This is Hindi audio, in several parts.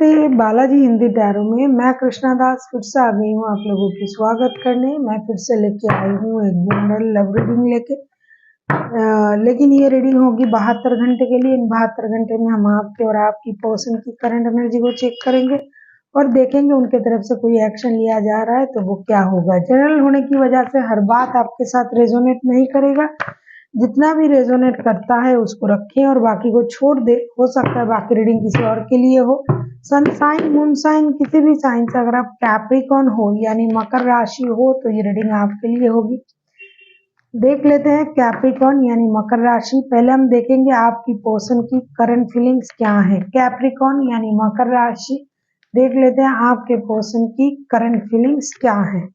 नमस्ते बालाजी हिंदी टैरो में मैं कृष्णा दास फिर से आ गई हूँ आप लोगों की स्वागत करने। मैं फिर से लेके आई हूँ एक जनरल लव रीडिंग लेके। लेकिन ये रीडिंग होगी 72 घंटे के लिए। इन 72 घंटे में हम आपके और आपकी पर्सन की करंट एनर्जी को चेक करेंगे और देखेंगे उनके तरफ से कोई एक्शन लिया जा रहा है तो वो क्या होगा। जनरल होने की वजह से हर बात आपके साथ रेजोनेट नहीं करेगा। जितना भी रेजोनेट करता है उसको रखें और बाकी को छोड़ दे। हो सकता है बाकी रीडिंग किसी और के लिए हो। सन साइन मून साइन किसी भी साइन से अगर आप कैप्रिकॉर्न हो यानी मकर राशि हो तो ये रीडिंग आपके लिए होगी। देख लेते हैं कैप्रिकॉर्न यानी मकर राशि। पहले हम देखेंगे आपकी पर्सन की करंट फीलिंग्स क्या है। कैप्रिकॉर्न यानी मकर राशि, देख लेते हैं आपके पर्सन की करंट फीलिंग्स क्या है।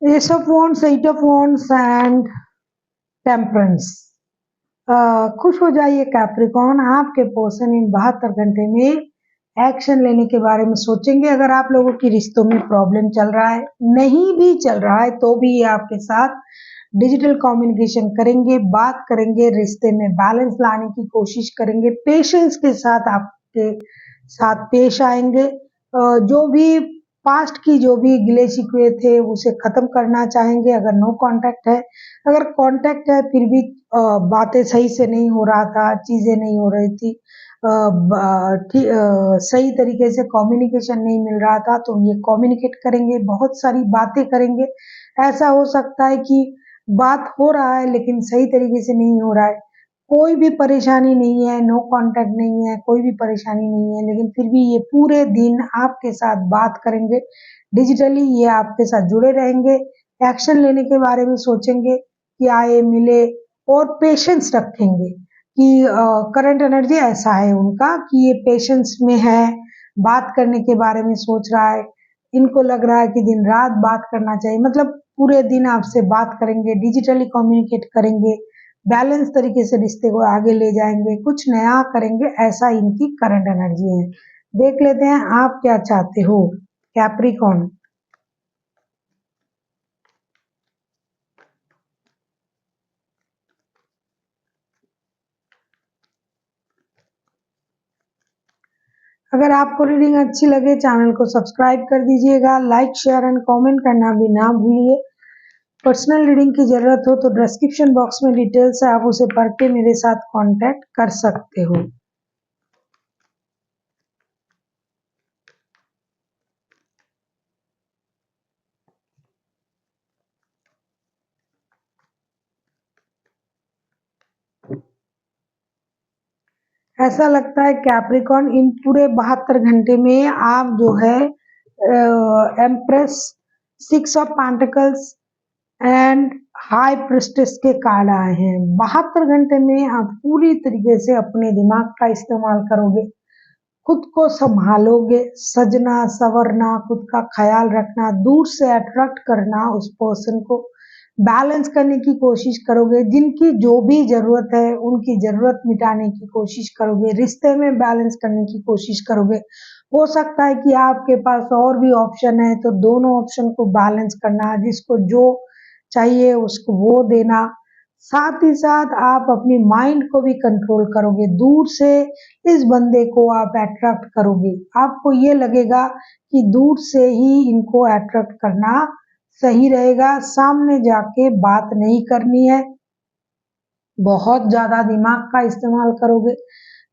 Ace of wands, eight of wands and temperance. खुश हो जाइए कैप्रिकॉर्न, आपके पर्सन इन 72 घंटे में एक्शन लेने के बारे में सोचेंगे। अगर आप लोगों की रिश्तों में प्रॉब्लम चल रहा है, नहीं भी चल रहा है तो भी ये आपके साथ डिजिटल कम्युनिकेशन करेंगे, बात करेंगे, रिश्ते में बैलेंस लाने की कोशिश करेंगे, पेशेंस के साथ आपके साथ पेश आएंगे। जो भी पास्ट की जो भी गिले शिकवे थे उसे खत्म करना चाहेंगे। अगर नो कांटेक्ट है, अगर कांटेक्ट है फिर भी बातें सही से नहीं हो रहा था, चीजें नहीं हो रही थी, सही तरीके से कम्युनिकेशन नहीं मिल रहा था तो ये कम्युनिकेट करेंगे, बहुत सारी बातें करेंगे। ऐसा हो सकता है कि बात हो रहा है लेकिन सही तरीके से नहीं हो रहा है। कोई भी परेशानी नहीं है, नो कांटेक्ट नहीं है, कोई भी परेशानी नहीं है, लेकिन फिर भी ये पूरे दिन आपके साथ बात करेंगे। डिजिटली ये आपके साथ जुड़े रहेंगे, एक्शन लेने के बारे में सोचेंगे कि आए मिले और पेशेंस रखेंगे कि करंट एनर्जी ऐसा है उनका कि ये पेशेंस में है, बात करने के बारे में सोच रहा है। इनको लग रहा है कि दिन रात बात करना चाहिए, मतलब पूरे दिन आपसे बात करेंगे, डिजिटली कम्युनिकेट करेंगे, बैलेंस तरीके से रिश्ते को आगे ले जाएंगे, कुछ नया करेंगे। ऐसा इनकी करंट एनर्जी है। देख लेते हैं आप क्या चाहते हो कैप्रिकॉर्न। अगर आपको रीडिंग अच्छी लगे चैनल को सब्सक्राइब कर दीजिएगा, लाइक शेयर एंड कमेंट करना भी ना भूलिए। पर्सनल रीडिंग की जरूरत हो तो डिस्क्रिप्शन बॉक्स में डिटेल्स है, आप उसे पढ़ के मेरे साथ कांटेक्ट कर सकते हो। ऐसा लगता है कैप्रिकॉर्न इन पूरे 72 घंटे में आप जो है empress, 6 of pentacles and high priestess के कार्ड आए हैं। 72 घंटे में आप पूरी तरीके से अपने दिमाग का इस्तेमाल करोगे, खुद को संभालोगे, सजना संवरना, खुद का ख्याल रखना, दूर से अट्रैक्ट करना उस पर्सन को, बैलेंस करने की कोशिश करोगे। जिनकी जो भी जरूरत है उनकी जरूरत मिटाने की कोशिश करोगे, रिश्ते में बैलेंस करने की कोशिश करोगे। हो सकता है कि आपके पास और भी ऑप्शन है तो दोनों ऑप्शन को बैलेंस करना, जिसको जो चाहिए उसको वो देना। साथ ही साथ आप अपनी माइंड को भी कंट्रोल करोगे, दूर से इस बंदे को आप अट्रैक्ट करोगे। आपको ये लगेगा कि दूर से ही इनको अट्रैक्ट करना सही रहेगा, सामने जाके बात नहीं करनी है। बहुत ज्यादा दिमाग का इस्तेमाल करोगे,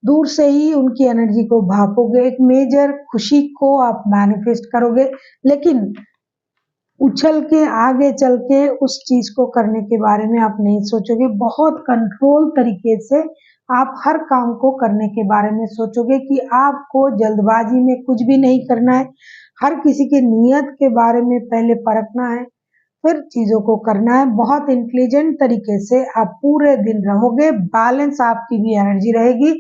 दूर से ही उनकी एनर्जी को भापोगे, एक मेजर खुशी को आप मैनिफेस्ट करोगे। लेकिन उछल के आगे चल के उस चीज को करने के बारे में आप नहीं सोचोगे। बहुत कंट्रोल तरीके से आप हर काम को करने के बारे में सोचोगे कि आपको जल्दबाजी में कुछ भी नहीं करना है। हर किसी के नियत के बारे में पहले परखना है, फिर चीजों को करना है। बहुत इंटेलिजेंट तरीके से आप पूरे दिन रहोगे। बैलेंस आपकी भी एनर्जी रहेगी।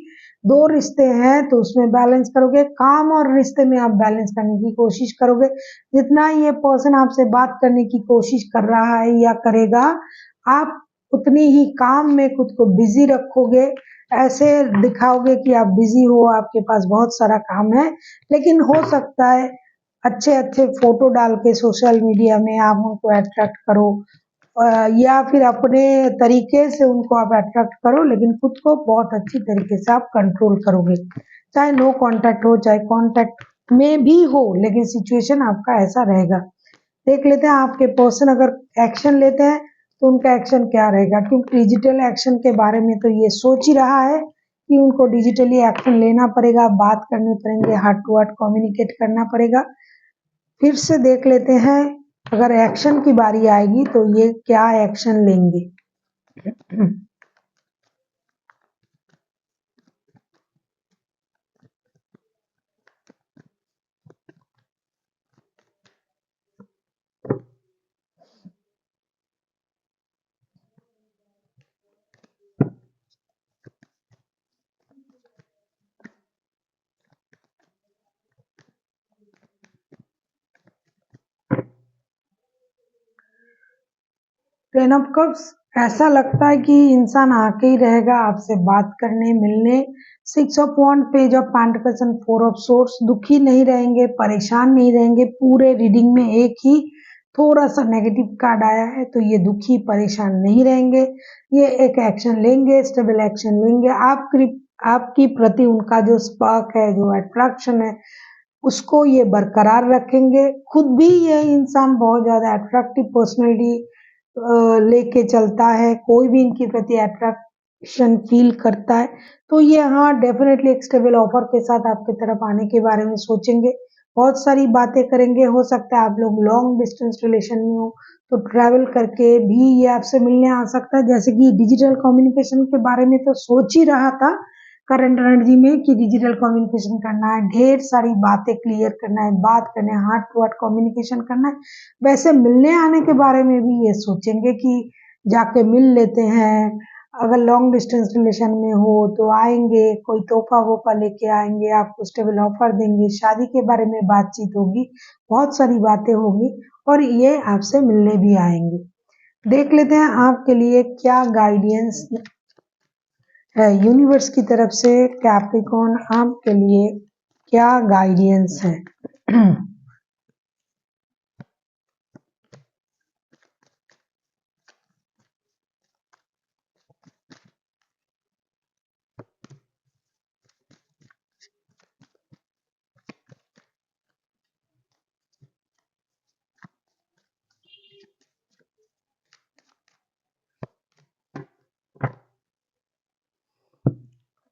दो रिश्ते हैं तो उसमें बैलेंस करोगे, काम और रिश्ते में आप बैलेंस करने की कोशिश करोगे। जितना ये पर्सन आपसे बात करने की कोशिश कर रहा है या करेगा, आप उतनी ही काम में खुद को बिजी रखोगे। ऐसे दिखाओगे कि आप बिजी हो, आपके पास बहुत सारा काम है, लेकिन हो सकता है अच्छे अच्छे फोटो डाल के सोशल मीडिया में आप उनको अट्रैक्ट करो, या फिर अपने तरीके से उनको आप अट्रैक्ट करो, लेकिन खुद को बहुत अच्छी तरीके से आप कंट्रोल करोगे। चाहे नो कांटेक्ट हो, चाहे कांटेक्ट में भी हो, लेकिन सिचुएशन आपका ऐसा रहेगा। देख लेते हैं आपके पर्सन अगर एक्शन लेते हैं तो उनका एक्शन क्या रहेगा, क्योंकि डिजिटल एक्शन के बारे में तो ये सोच ही रहा है कि उनको डिजिटली एक्शन लेना पड़ेगा, बात करनी पड़ेंगे, हार्ट टू हार्ट कम्युनिकेट करना पड़ेगा। फिर से देख लेते हैं अगर एक्शन की बारी आएगी तो ये क्या एक्शन लेंगे। टेन ऑफ कप्स, ऐसा लगता है कि इंसान आके ही रहेगा आपसे बात करने, मिलने। Six of wand, page of pentacles and four of swords, दुखी नहीं रहेंगे, परेशान नहीं रहेंगे। पूरे रीडिंग में एक ही थोड़ा सा नेगेटिव कार्ड आया है, तो ये दुखी परेशान नहीं रहेंगे। ये एक एक्शन लेंगे, स्टेबल एक्शन लेंगे। आपकी प्रति उनका जो स्पार्क है, जो अट्रैक्शन है, उसको ये बरकरार रखेंगे। खुद भी ये इंसान बहुत ज्यादा अट्रैक्टिव पर्सनैलिटी लेके चलता है। कोई भी इनके प्रति अट्रैक्शन फील करता है तो ये हाँ डेफिनेटली एक स्टेबल ऑफर के साथ आपकी तरफ आने के बारे में सोचेंगे। बहुत सारी बातें करेंगे। हो सकता है आप लोग लॉन्ग डिस्टेंस रिलेशन में हो तो ट्रैवल करके भी ये आपसे मिलने आ सकता है। जैसे कि डिजिटल कम्युनिकेशन के बारे में तो सोच ही रहा था करंट एनर्जी में कि डिजिटल कम्युनिकेशन करना है, ढेर सारी बातें क्लियर करना है, बात करना है, हार्ट टू हार्ट कम्युनिकेशन करना है। वैसे मिलने आने के बारे में भी ये सोचेंगे कि जाके मिल लेते हैं। अगर लॉन्ग डिस्टेंस रिलेशन में हो तो आएंगे, कोई तोहफा वोफा लेके आएंगे, आपको स्टेबल ऑफर देंगे, शादी के बारे में बातचीत होगी, बहुत सारी बातें होगी और ये आपसे मिलने भी आएंगे। देख लेते हैं आपके लिए क्या गाइडेंस है यूनिवर्स की तरफ से। कैप्रिकॉर्न आपके लिए क्या गाइडेंस है।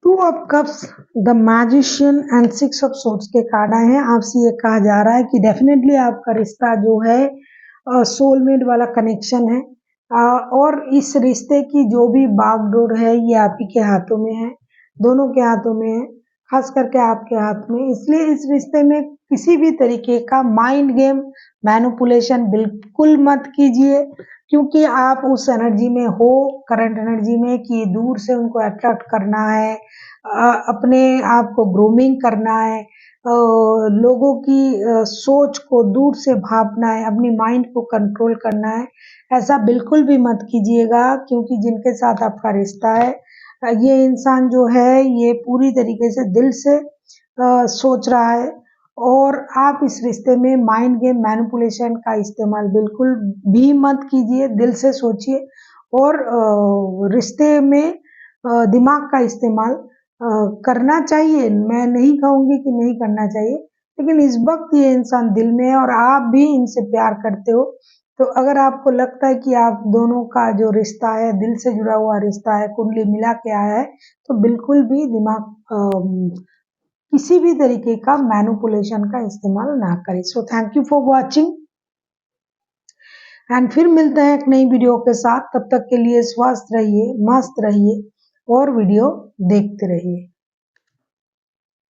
Two of cups, the magician and six of swords के कार्ड आए हैं। आपसे ये कहा जा रहा है कि डेफिनेटली आपका रिश्ता जो है सोलमेट वाला कनेक्शन है, और इस रिश्ते की जो भी बागडोर है ये आप ही के हाथों में है, दोनों के हाथों में है, खास करके आपके हाथ में। इसलिए इस रिश्ते में किसी भी तरीके का माइंड गेम, मैनिपुलेशन बिल्कुल मत कीजिए, क्योंकि आप उस एनर्जी में हो, करंट एनर्जी में, कि दूर से उनको अट्रैक्ट करना है, अपने आप को ग्रूमिंग करना है, लोगों की सोच को दूर से भापना है, अपनी माइंड को कंट्रोल करना है। ऐसा बिल्कुल भी मत कीजिएगा, क्योंकि जिनके साथ आपका रिश्ता है ये इंसान जो है ये पूरी तरीके से दिल से सोच रहा है, और आप इस रिश्ते में माइंड गेम मैनिपुलेशन का इस्तेमाल बिल्कुल भी मत कीजिए। दिल से सोचिए और रिश्ते में दिमाग का इस्तेमाल करना चाहिए। मैं नहीं कहूंगी कि नहीं करना चाहिए, लेकिन इस वक्त ये इंसान दिल में है और आप भी इनसे प्यार करते हो। तो अगर आपको लगता है कि आप दोनों का जो रिश्ता है दिल से जुड़ा हुआ रिश्ता है, कुंडली मिला के आया है, तो बिल्कुल भी दिमाग किसी भी तरीके का मैनिपुलेशन का इस्तेमाल ना करें। So thank you for watching. And फिर मिलते हैं एक नई वीडियो के साथ। तब तक के लिए स्वस्थ रहिए, मस्त रहिए और वीडियो देखते रहिए।